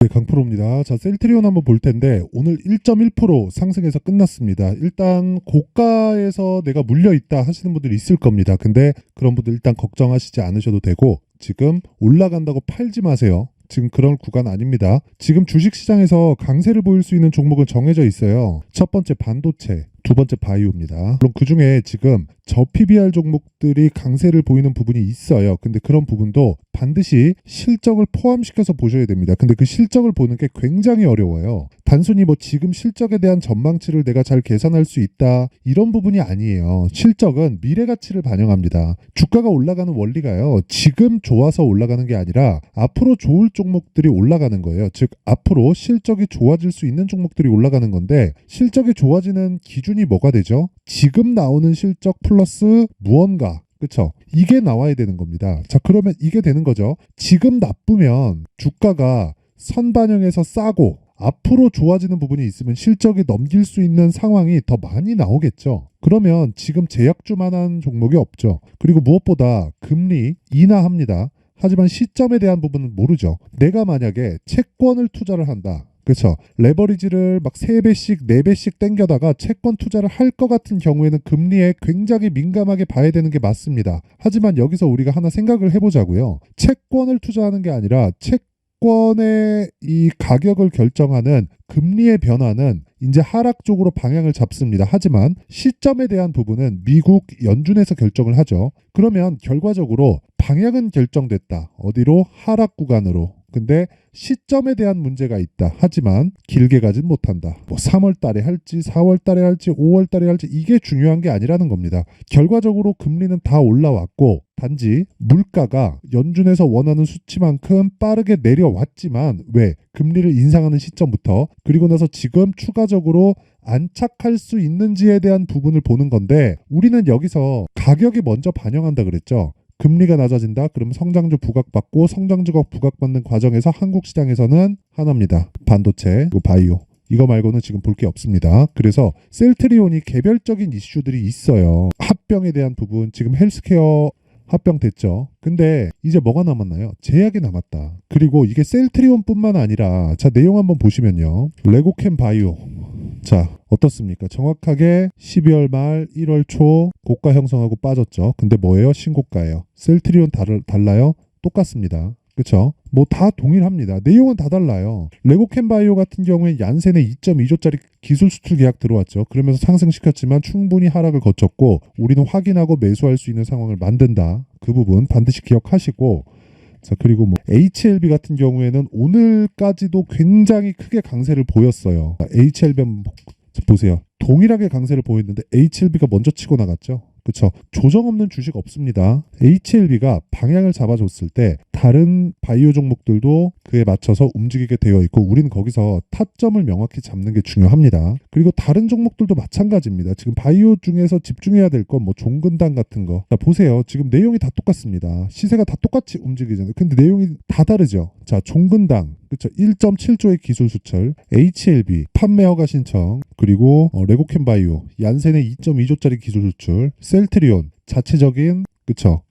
네, 강프로입니다. 자, 셀트리온 한번 볼 텐데 오늘 1.1% 상승해서 끝났습니다. 일단 고가에서 내가 물려 있다 하시는 분들이 있을 겁니다. 근데 그런 분들 일단 걱정하시지 않으셔도 되고 지금 올라간다고 팔지 마세요. 지금 그런 구간 아닙니다. 지금 주식시장에서 강세를 보일 수 있는 종목은 정해져 있어요. 첫 번째 반도체, 두 번째 바이오입니다. 물론 그중에 지금 저PBR 종목들이 강세를 보이는 부분이 있어요. 근데 그런 부분도 반드시 실적을 포함시켜서 보셔야 됩니다. 근데 그 실적을 보는 게 굉장히 어려워요. 단순히 뭐 지금 실적에 대한 전망치를 내가 잘 계산할 수 있다 이런 부분이 아니에요. 실적은 미래 가치를 반영합니다. 주가가 올라가는 원리가요. 지금 좋아서 올라가는 게 아니라 앞으로 좋을 종목들이 올라가는 거예요. 즉 앞으로 실적이 좋아질 수 있는 종목들이 올라가는 건데 실적이 좋아지는 기준이 뭐가 되죠? 지금 나오는 실적 플러스 무언가. 그쵸? 이게 나와야 되는 겁니다. 자, 그러면 이게 되는 거죠. 지금 나쁘면 주가가 선반영해서 싸고 앞으로 좋아지는 부분이 있으면 실적이 넘길 수 있는 상황이 더 많이 나오겠죠. 그러면 지금 제약주만한 종목이 없죠. 그리고 무엇보다 금리 인하합니다. 하지만 시점에 대한 부분은 모르죠. 내가 만약에 채권을 투자를 한다. 그렇죠. 레버리지를 막 3배씩 4배씩 땡겨다가 채권 투자를 할 것 같은 경우에는 금리에 굉장히 민감하게 봐야 되는 게 맞습니다. 하지만 여기서 우리가 하나 생각을 해보자고요. 채권을 투자하는 게 아니라 채권의 이 가격을 결정하는 금리의 변화는 이제 하락 쪽으로 방향을 잡습니다. 하지만 시점에 대한 부분은 미국 연준에서 결정을 하죠. 그러면 결과적으로 방향은 결정됐다. 어디로? 하락 구간으로. 근데 시점에 대한 문제가 있다. 하지만 길게 가진 못한다. 뭐 3월 달에 할지 4월 달에 할지 5월 달에 할지 이게 중요한 게 아니라는 겁니다. 결과적으로 금리는 다 올라왔고 단지 물가가 연준에서 원하는 수치만큼 빠르게 내려왔지만 왜? 금리를 인상하는 시점부터 그리고 나서 지금 추가적으로 안착할 수 있는지에 대한 부분을 보는 건데 우리는 여기서 가격이 먼저 반영한다 그랬죠. 금리가 낮아진다. 그러면 성장주 부각받고 성장주가 부각받는 과정에서 한국 시장에서는 하나입니다. 반도체, 그리고 바이오. 이거 말고는 지금 볼 게 없습니다. 그래서 셀트리온이 개별적인 이슈들이 있어요. 합병에 대한 부분, 지금 헬스케어 합병됐죠. 근데 이제 뭐가 남았나요? 제약이 남았다. 그리고 이게 셀트리온뿐만 아니라 자 내용 한번 보시면요. 레고캠 바이오. 자 어떻습니까? 정확하게 12월 말 1월 초 고가 형성하고 빠졌죠. 근데 뭐예요? 신고가예요. 셀트리온 달라요? 똑같습니다. 그렇죠? 뭐 다 동일합니다. 내용은 다 달라요. 레고캠바이오 같은 경우에 얀센에 2.2조짜리 기술 수출 계약 들어왔죠. 그러면서 상승시켰지만 충분히 하락을 거쳤고 우리는 확인하고 매수할 수 있는 상황을 만든다. 그 부분 반드시 기억하시고 자 그리고 뭐 HLB 같은 경우에는 오늘까지도 굉장히 크게 강세를 보였어요. HLB 한번 보세요. 동일하게 강세를 보였는데 HLB가 먼저 치고 나갔죠. 그렇죠. 조정 없는 주식 없습니다. HLB가 방향을 잡아줬을 때 다른 바이오 종목들도 그에 맞춰서 움직이게 되어 있고 우리는 거기서 타점을 명확히 잡는 게 중요합니다. 그리고 다른 종목들도 마찬가지입니다. 지금 바이오 중에서 집중해야 될 건 뭐 종근당 같은 거. 자, 보세요. 지금 내용이 다 똑같습니다. 시세가 다 똑같이 움직이잖아요. 근데 내용이 다 다르죠. 자, 종근당. 그렇죠. 1.7조의 기술 수출, HLB, 판매 허가 신청, 그리고 레고캠 바이오, 얀센의 2.2조짜리 기술 수출, 셀트리온, 자체적인 그렇죠.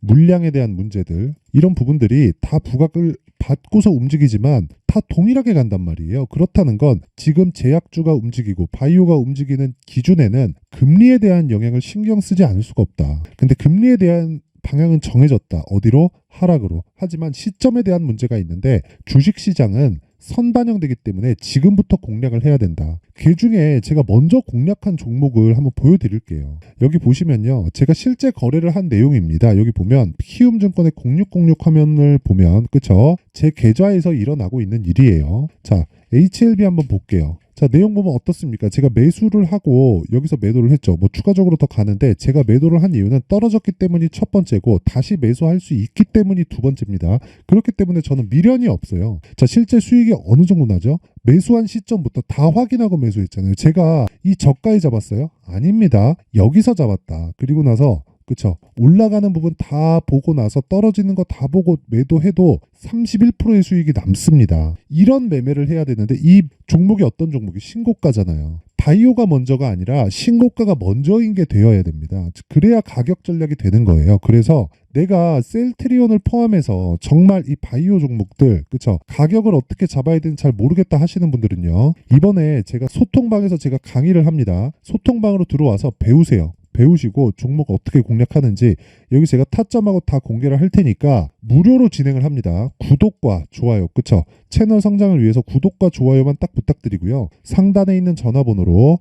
물량에 대한 문제들 이런 부분들이 다 부각을 받고서 움직이지만 다 동일하게 간단 말이에요. 그렇다는 건 지금 제약주가 움직이고 바이오가 움직이는 기준에는 금리에 대한 영향을 신경 쓰지 않을 수가 없다. 근데 금리에 대한 방향은 정해졌다. 어디로? 하락으로. 하지만 시점에 대한 문제가 있는데 주식시장은 선반영되기 때문에 지금부터 공략을 해야 된다. 그 중에 제가 먼저 공략한 종목을 한번 보여드릴게요. 여기 보시면요. 제가 실제 거래를 한 내용입니다. 여기 보면 키움증권의 0606 화면을 보면 그쵸? 제 계좌에서 일어나고 있는 일이에요. 자, HLB 한번 볼게요. 자, 내용 보면 어떻습니까? 제가 매수를 하고 여기서 매도를 했죠. 뭐 추가적으로 더 가는데 제가 매도를 한 이유는 떨어졌기 때문이 첫 번째고 다시 매수할 수 있기 때문이 두 번째입니다. 그렇기 때문에 저는 미련이 없어요. 자, 실제 수익이 어느 정도 나죠? 매수한 시점부터 다 확인하고 매수했잖아요. 제가 이 저가에 잡았어요? 아닙니다. 여기서 잡았다. 그리고 나서 그쵸. 올라가는 부분 다 보고 나서 떨어지는 거 다 보고 매도해도 31%의 수익이 남습니다. 이런 매매를 해야 되는데 이 종목이 어떤 종목이 신고가잖아요. 바이오가 먼저가 아니라 신고가가 먼저인 게 되어야 됩니다. 그래야 가격 전략이 되는 거예요. 그래서 내가 셀트리온을 포함해서 정말 이 바이오 종목들, 그쵸? 가격을 어떻게 잡아야 되는지 잘 모르겠다 하시는 분들은요. 이번에 제가 소통방에서 제가 강의를 합니다. 소통방으로 들어와서 배우세요. 배우시고 종목 어떻게 공략하는지 여기 제가 타점하고 다 공개를 할 테니까 무료로 진행을 합니다. 구독과 좋아요, 그쵸? 채널 성장을 위해서 구독과 좋아요만 딱 부탁드리고요. 상단에 있는 전화번호로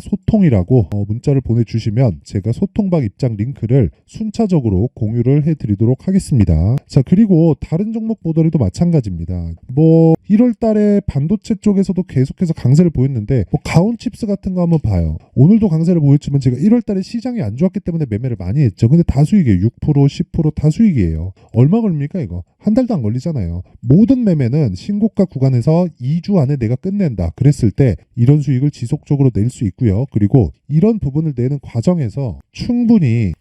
소통이라고 문자를 보내주시면 제가 소통방 입장 링크를 순차적으로 공유를 해드리도록 하겠습니다. 자, 그리고 다른 종목 보더라도 마찬가지입니다. 1월 달에 반도체 쪽에서도 계속해서 강세를 보였는데 가온칩스 같은 거 한번 봐요. 오늘도 강세를 보였지만 제가 1월 달에 시장이 안 좋았기 때문에 매매를 많이 했죠. 근데 다 수익이에요. 6%, 10%다 수익이에요. 얼마 걸립니까 이거? 한 달도 안 걸리잖아요. 모든 매매는 신고가 구간에서 2주 안에 내가 끝낸다. 그랬을 때 이런 수익을 지속적으로 낼 수 있고요. 그리고 이런 부분을 내는 과정에서 충분히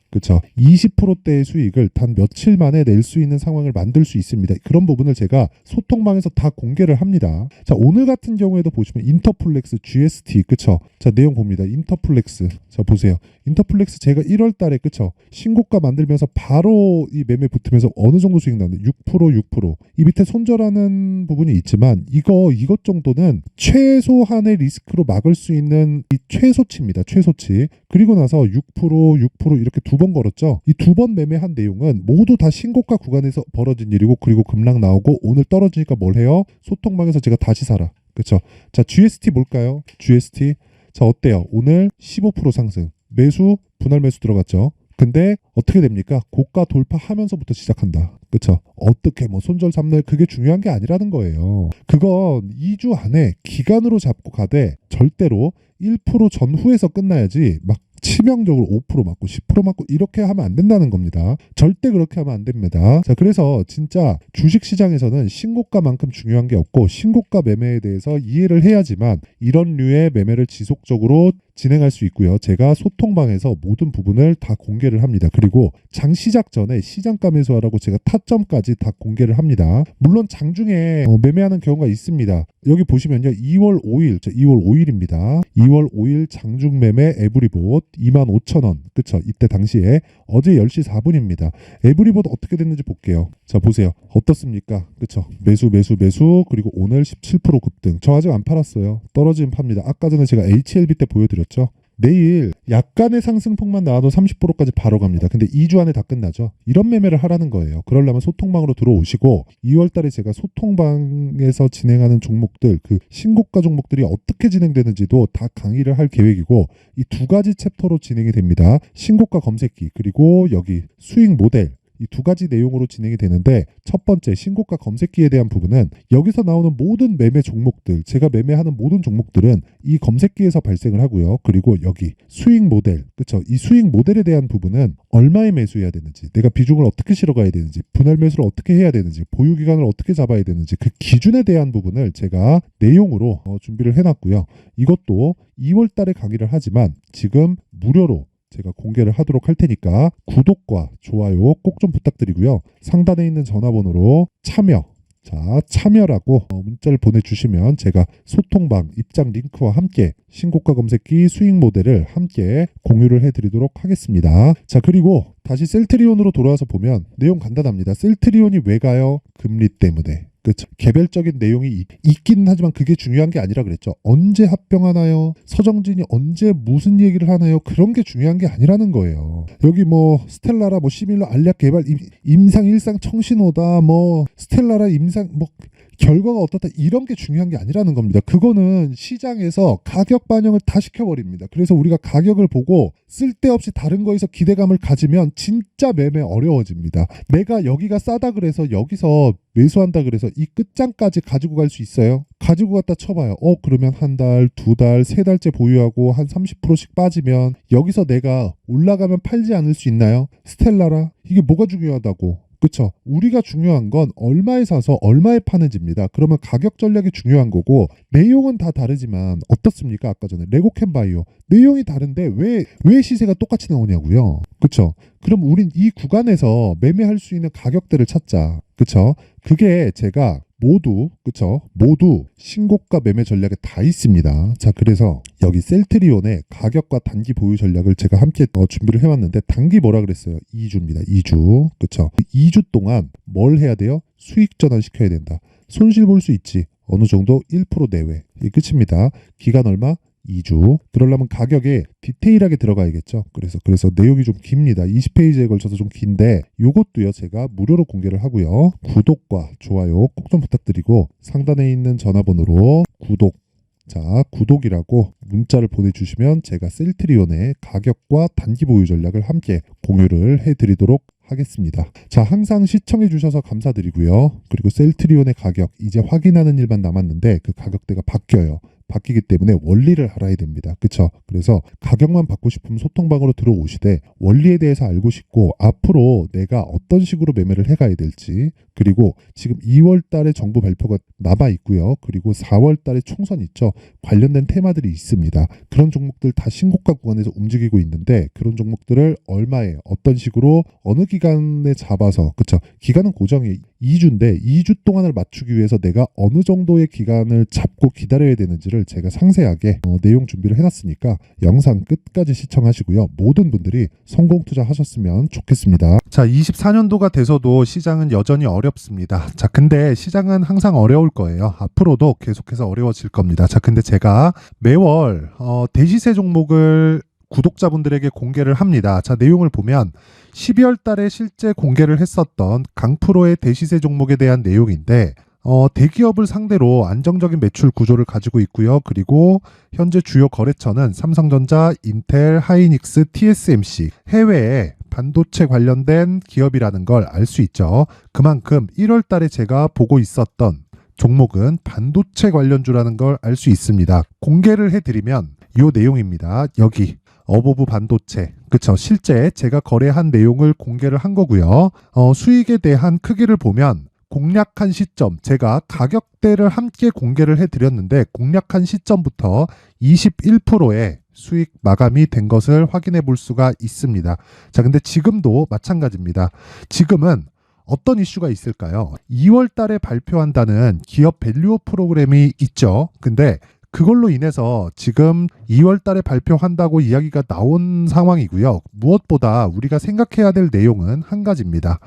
20%대의 수익을 단 며칠 만에 낼 수 있는 상황을 만들 수 있습니다. 그런 부분을 제가 소통방에서 다 공개를 합니다. 자, 오늘 같은 경우에도 보시면 인터플렉스, GST, 그쵸? 자, 내용 봅니다. 인터플렉스. 자, 보세요. 인터플렉스 제가 1월 달에, 그쵸? 신고가 만들면서 바로 이 매매 붙으면서 어느 정도 수익 나는데 6%. 이 밑에 손절하는 부분이 있지만 이것 정도는 최소한의 리스크로 막을 수 있는 이 최소치입니다. 최소치. 그리고 나서 6% 이렇게 두 번 걸었죠. 이 두 번 매매한 내용은 모두 다 신고가 구간에서 벌어진 일이고 그리고 급락 나오고 오늘 떨어지니까 뭘 해요? 소통방에서 제가 다시 사라. 그렇죠? 자, GST 뭘까요? GST. 자, 어때요? 오늘 15% 상승. 매수 분할 매수 들어갔죠. 근데 어떻게 됩니까? 고가 돌파하면서부터 시작한다. 그렇죠? 어떻게 손절 잡는 그게 중요한 게 아니라는 거예요. 그건 2주 안에 기간으로 잡고 가되 절대로 1% 전후에서 끝나야지 막 치명적으로 5% 맞고 10% 맞고 이렇게 하면 안 된다는 겁니다. 절대 그렇게 하면 안 됩니다. 자, 그래서 진짜 주식시장에서는 신고가만큼 중요한 게 없고 신고가 매매에 대해서 이해를 해야지만 이런 류의 매매를 지속적으로 진행할 수 있고요. 제가 소통방에서 모든 부분을 다 공개를 합니다. 그리고 장 시작 전에 시장가 매수하라고 제가 타점까지 다 공개를 합니다. 물론 장중에 매매하는 경우가 있습니다. 여기 보시면요. 2월 5일입니다. 2월 5일 장중 매매 에브리봇 25,000원. 그쵸? 이때 당시에 어제 10시 4분입니다. 에브리봇 어떻게 됐는지 볼게요. 자, 보세요. 어떻습니까? 그쵸? 매수. 그리고 오늘 17% 급등. 저 아직 안 팔았어요. 떨어지면 팝니다. 아까 전에 제가 HLB 때 보여드렸죠. 내일 약간의 상승폭만 나와도 30%까지 바로 갑니다. 근데 2주 안에 다 끝나죠. 이런 매매를 하라는 거예요. 그러려면 소통방으로 들어오시고 2월 달에 제가 소통방에서 진행하는 종목들, 그 신고가 종목들이 어떻게 진행되는지도 다 강의를 할 계획이고 이 두 가지 챕터로 진행이 됩니다. 신고가 검색기 그리고 여기 수익 모델 이 두 가지 내용으로 진행이 되는데 첫 번째 신고가 검색기에 대한 부분은 여기서 나오는 모든 매매 종목들 제가 매매하는 모든 종목들은 이 검색기에서 발생을 하고요. 그리고 여기 수익 모델 그쵸? 이 수익 모델에 대한 부분은 얼마에 매수해야 되는지 내가 비중을 어떻게 실어가야 되는지 분할 매수를 어떻게 해야 되는지 보유 기간을 어떻게 잡아야 되는지 그 기준에 대한 부분을 제가 내용으로 준비를 해놨고요. 이것도 2월 달에 강의를 하지만 지금 무료로 제가 공개를 하도록 할 테니까 구독과 좋아요 꼭 좀 부탁드리고요. 상단에 있는 전화번호로 참여라고 문자를 보내주시면 제가 소통방 입장 링크와 함께 신고가 검색기 수익 모델을 함께 공유를 해드리도록 하겠습니다. 자, 그리고 다시 셀트리온으로 돌아와서 보면 내용 간단합니다. 셀트리온이 왜 가요? 금리 때문에. 그렇죠. 개별적인 내용이 있기는 하지만 그게 중요한 게 아니라 그랬죠. 언제 합병하나요? 서정진이 언제 무슨 얘기를 하나요? 그런 게 중요한 게 아니라는 거예요. 여기 스텔라라 시밀러 알약 개발 임상 일상 청신호다 스텔라라 임상 결과가 어떻다 이런 게 중요한 게 아니라는 겁니다. 그거는 시장에서 가격 반영을 다 시켜버립니다. 그래서 우리가 가격을 보고 쓸데없이 다른 거에서 기대감을 가지면 진짜 매매 어려워집니다. 내가 여기가 싸다 그래서 여기서 매수한다 그래서 이 끝장까지 가지고 갈 수 있어요? 가지고 갔다 쳐봐요. 그러면 한 달, 두 달, 세 달째 보유하고 한 30%씩 빠지면 여기서 내가 올라가면 팔지 않을 수 있나요? 스텔라라 이게 뭐가 중요하다고? 그렇죠. 우리가 중요한 건 얼마에 사서 얼마에 파는지입니다. 그러면 가격 전략이 중요한 거고 내용은 다 다르지만 어떻습니까? 아까 전에 레고캠바이오 내용이 다른데 왜 시세가 똑같이 나오냐고요. 그렇죠. 그럼 우린 이 구간에서 매매할 수 있는 가격대를 찾자. 그렇죠. 그게 제가 모두 그쵸? 모두 신고가 매매 전략에 다 있습니다. 자, 그래서 여기 셀트리온의 가격과 단기 보유 전략을 제가 함께 준비를 해왔는데, 단기 뭐라 그랬어요? 2주입니다. 2주. 그쵸? 2주 동안 뭘 해야 돼요? 수익 전환 시켜야 된다. 손실 볼 수 있지. 어느 정도 1% 내외. 이게 끝입니다. 기간 얼마? 2주. 그러려면 가격에 디테일하게 들어가야겠죠. 그래서 내용이 좀 깁니다. 20페이지에 걸쳐서 좀 긴데, 요것도요 제가 무료로 공개를 하고요. 구독과 좋아요 꼭 좀 부탁드리고, 상단에 있는 전화번호로 구독이라고 문자를 보내주시면 제가 셀트리온의 가격과 단기 보유 전략을 함께 공유를 해드리도록 하겠습니다. 자, 항상 시청해 주셔서 감사드리고요. 그리고 셀트리온의 가격 이제 확인하는 일만 남았는데, 그 가격대가 바뀌기 때문에 원리를 알아야 됩니다. 그쵸? 그래서 가격만 받고 싶으면 소통방으로 들어오시되, 원리에 대해서 알고 싶고 앞으로 내가 어떤 식으로 매매를 해가야 될지, 그리고 지금 2월 달에 정부 발표가 남아 있고요. 그리고 4월 달에 총선 있죠. 관련된 테마들이 있습니다. 그런 종목들 다 신고가 구간에서 움직이고 있는데, 그런 종목들을 얼마에 어떤 식으로 어느 기간에 잡아서, 그쵸? 기간은 고정이에요. 2주인데 2주 동안을 맞추기 위해서 내가 어느 정도의 기간을 잡고 기다려야 되는지를 제가 상세하게 내용 준비를 해놨으니까 영상 끝까지 시청하시고요. 모든 분들이 성공 투자하셨으면 좋겠습니다. 자, 24년도가 돼서도 시장은 여전히 어렵습니다. 자, 근데 시장은 항상 어려울 거예요. 앞으로도 계속해서 어려워질 겁니다. 자, 근데 제가 매월 대시세 종목을 구독자분들에게 공개를 합니다. 자, 내용을 보면 12월 달에 실제 공개를 했었던 강프로의 대시세 종목에 대한 내용인데, 대기업을 상대로 안정적인 매출 구조를 가지고 있고요. 그리고 현재 주요 거래처는 삼성전자, 인텔, 하이닉스, TSMC, 해외에 반도체 관련된 기업이라는 걸 알 수 있죠. 그만큼 1월 달에 제가 보고 있었던 종목은 반도체 관련주라는 걸 알 수 있습니다. 공개를 해드리면 이 내용입니다. 여기 어보브 반도체, 그쵸? 실제 제가 거래한 내용을 공개를 한 거고요. 수익에 대한 크기를 보면 공략한 시점, 제가 가격대를 함께 공개를 해드렸는데, 공략한 시점부터 21%의 수익 마감이 된 것을 확인해 볼 수가 있습니다. 자, 근데 지금도 마찬가지입니다. 지금은 어떤 이슈가 있을까요? 2월 달에 발표한다는 기업 밸류업 프로그램이 있죠. 근데 그걸로 인해서 지금 2월 달에 발표한다고 이야기가 나온 상황이고요. 무엇보다 우리가 생각해야 될 내용은 한 가지입니다.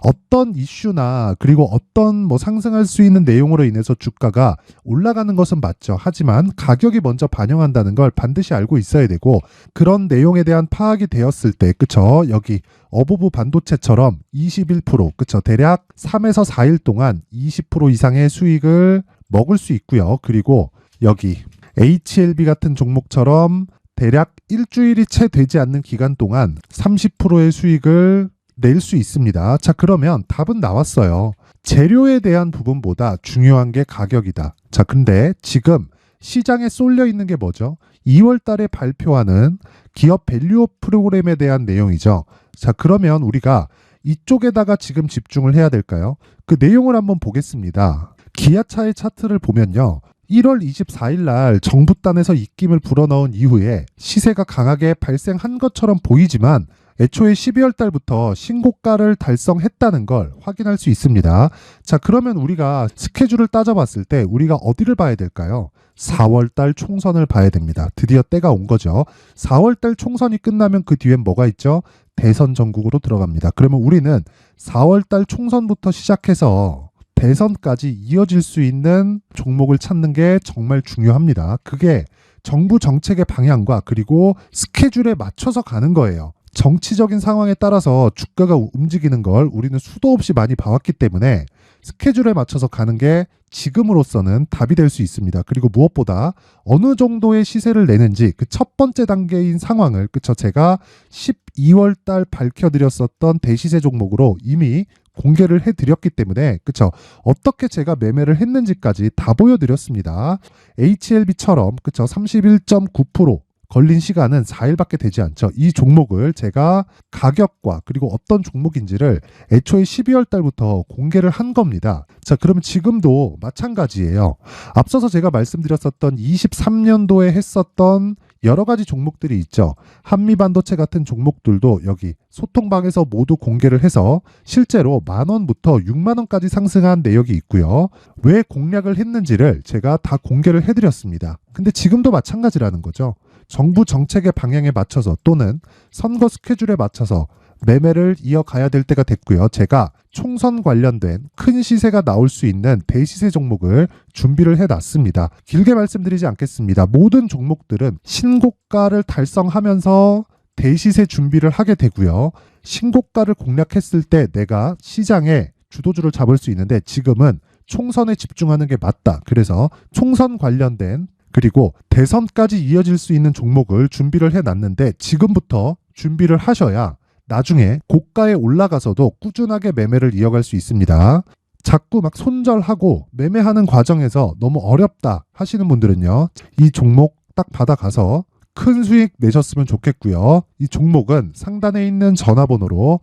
어떤 이슈나 그리고 어떤 상승할 수 있는 내용으로 인해서 주가가 올라가는 것은 맞죠. 하지만 가격이 먼저 반영한다는 걸 반드시 알고 있어야 되고, 그런 내용에 대한 파악이 되었을 때, 그쵸? 여기 어보브 반도체처럼 21%, 그쵸? 대략 3에서 4일 동안 20% 이상의 수익을 먹을 수 있고요. 그리고 여기 HLB 같은 종목처럼 대략 일주일이 채 되지 않는 기간 동안 30%의 수익을 낼 수 있습니다. 자, 그러면 답은 나왔어요. 재료에 대한 부분보다 중요한 게 가격이다. 자, 근데 지금 시장에 쏠려 있는 게 뭐죠? 2월 달에 발표하는 기업 밸류업 프로그램에 대한 내용이죠. 자, 그러면 우리가 이쪽에다가 지금 집중을 해야 될까요? 그 내용을 한번 보겠습니다. 기아차의 차트를 보면요. 1월 24일 날 정부단에서 입김을 불어넣은 이후에 시세가 강하게 발생한 것처럼 보이지만, 애초에 12월 달부터 신고가를 달성했다는 걸 확인할 수 있습니다. 자, 그러면 우리가 스케줄을 따져봤을 때 우리가 어디를 봐야 될까요? 4월 달 총선을 봐야 됩니다. 드디어 때가 온 거죠. 4월 달 총선이 끝나면 그 뒤엔 뭐가 있죠? 대선 전국으로 들어갑니다. 그러면 우리는 4월 달 총선부터 시작해서 대선까지 이어질 수 있는 종목을 찾는 게 정말 중요합니다. 그게 정부 정책의 방향과 그리고 스케줄에 맞춰서 가는 거예요. 정치적인 상황에 따라서 주가가 움직이는 걸 우리는 수도 없이 많이 봐왔기 때문에 스케줄에 맞춰서 가는 게 지금으로서는 답이 될 수 있습니다. 그리고 무엇보다 어느 정도의 시세를 내는지 그 첫 번째 단계인 상황을, 그쵸? 제가 12월 달 밝혀드렸었던 대시세 종목으로 이미 공개를 해드렸기 때문에, 그쵸? 어떻게 제가 매매를 했는지까지 다 보여드렸습니다. HLB처럼, 그쵸? 31.9% 걸린 시간은 4일밖에 되지 않죠. 이 종목을 제가 가격과 그리고 어떤 종목인지를 애초에 12월 달부터 공개를 한 겁니다. 자, 그럼 지금도 마찬가지예요. 앞서서 제가 말씀드렸었던 23년도에 했었던 여러 가지 종목들이 있죠. 한미반도체 같은 종목들도 여기 소통방에서 모두 공개를 해서 실제로 10,000원부터 60,000원까지 상승한 내역이 있고요. 왜 공략을 했는지를 제가 다 공개를 해드렸습니다. 근데 지금도 마찬가지라는 거죠. 정부 정책의 방향에 맞춰서 또는 선거 스케줄에 맞춰서 매매를 이어가야 될 때가 됐고요. 제가 총선 관련된 큰 시세가 나올 수 있는 대시세 종목을 준비를 해놨습니다. 길게 말씀드리지 않겠습니다. 모든 종목들은 신고가를 달성하면서 대시세 준비를 하게 되고요. 신고가를 공략했을 때 내가 시장에 주도주를 잡을 수 있는데 지금은 총선에 집중하는 게 맞다. 그래서 총선 관련된 그리고 대선까지 이어질 수 있는 종목을 준비를 해놨는데 지금부터 준비를 하셔야 나중에 고가에 올라가서도 꾸준하게 매매를 이어갈 수 있습니다. 자꾸 막 손절하고 매매하는 과정에서 너무 어렵다 하시는 분들은요. 이 종목 딱 받아가서 큰 수익 내셨으면 좋겠고요. 이 종목은 상단에 있는 전화번호로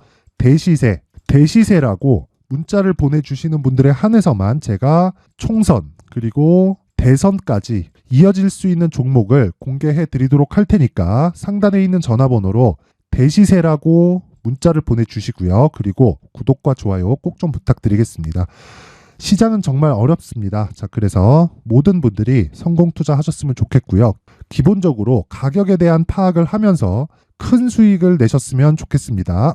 대시세라고 문자를 보내주시는 분들에 한해서만 제가 총선 그리고 대선까지 이어질 수 있는 종목을 공개해 드리도록 할 테니까 상단에 있는 전화번호로 대시세라고 문자를 보내주시고요. 그리고 구독과 좋아요 꼭 좀 부탁드리겠습니다. 시장은 정말 어렵습니다. 자, 그래서 모든 분들이 성공 투자하셨으면 좋겠고요. 기본적으로 가격에 대한 파악을 하면서 큰 수익을 내셨으면 좋겠습니다.